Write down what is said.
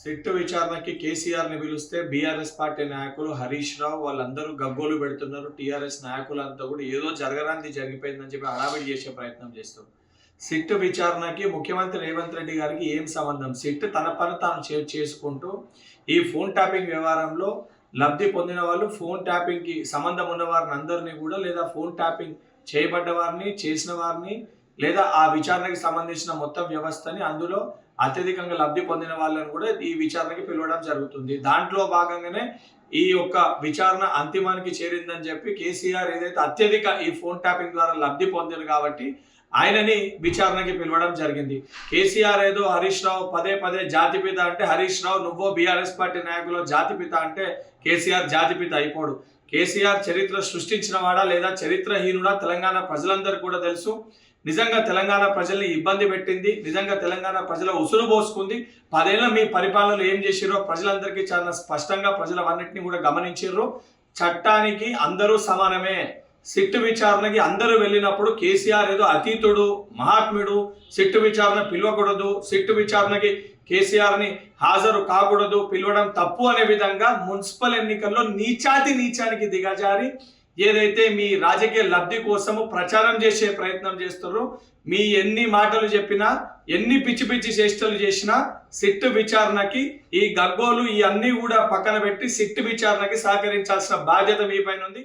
SIT విచారణకి కేసీఆర్‌ని పిలిస్తే బీఆర్ఎస్ పార్టీ నాయకులు హరీష్ రావు వాళ్ళందరూ గగ్గోలు పెడుతున్నారు. టీఆర్ఎస్ నాయకులంతా కూడా ఏదో జరగరానిది జరిగిపోయిందని చెప్పి హడావిడి చేసే ప్రయత్నం చేస్తారు. సిట్ విచారణకి ముఖ్యమంత్రి రేవంత్ రెడ్డి గారికి ఏం సంబంధం? సిట్ తన పని తాను చేసుకుంటూ ఈ ఫోన్ ట్యాపింగ్ వ్యవహారంలో లబ్ధి పొందిన వాళ్ళు, ఫోన్ ట్యాపింగ్‌కి సంబంధం ఉన్న వారిని అందరినీ కూడా, లేదా ఫోన్ ట్యాపింగ్ చేయబడ్డ వారిని, చేసిన వారిని, లేదా ఆ విచారణకి సంబంధించిన మొత్తం వ్యవస్థని, అందులో అత్యధికంగా లబ్ధి పొందిన వాళ్ళని కూడా ఈ విచారణకి పిలవడం జరుగుతుంది. దాంట్లో భాగంగానే ఈ యొక్క విచారణ అంతిమానికి చేరిందని చెప్పి కేసీఆర్ ఏదైతే అత్యధిక ఈ ఫోన్ ట్యాపింగ్ ద్వారా లబ్ధి పొందారు కాబట్టి ఆయనని విచారణకి పిలవడం జరిగింది. కేసీఆర్ ఏదో హరీష్ రావు పదే పదే జాతిపిత అంటే, హరీష్ రావు నువ్వో బీఆర్ఎస్ పార్టీ నాయకులు జాతిపిత అంటే కేసీఆర్ జాతిపిత అయిపోడు. కేసీఆర్ చరిత్ర సృష్టించిన వాడా లేదా చరిత్రహీనుడా తెలంగాణ ప్రజలందరూ కూడా తెలుసు. నిజంగా తెలంగాణ ప్రజల్ని ఇబ్బంది పెట్టింది, నిజంగా తెలంగాణ ప్రజల ఉసురు పోసుకుంది. 10 ఏళ్ళ మీ పరిపాలనలో ఏం చేసిరో ప్రజలందరికీ చాలా స్పష్టంగా ప్రజలవన్నింటినీ కూడా గమనించారు. చట్టానికి అందరూ సమానమే. సిట్ విచారణకి అందరూ వెళ్ళినప్పుడు కేసీఆర్ ఏదో అతీతుడు, మహాత్ముడు, సిట్ విచారణ పిలవకూడదు, సిట్ విచారణకి కేసీఆర్ని హాజరు కాకూడదు, పిలవడం తప్పు అనే విధంగా మున్సిపల్ ఎన్నికల్లో నీచానికి దిగజారి ఏదైతే మీ రాజకీయ లబ్ధి కోసము ప్రచారం చేసే ప్రయత్నం చేస్తారో, మీ ఎన్ని మాటలు చెప్పినా, ఎన్ని పిచ్చి పిచ్చి చేష్టలు చేసినా సిట్ విచారణకి ఈ గగ్గోలు ఈ అన్ని కూడా పక్కన పెట్టి సిట్ విచారణకి సహకరించాల్సిన బాధ్యత మీ పైన ఉంది.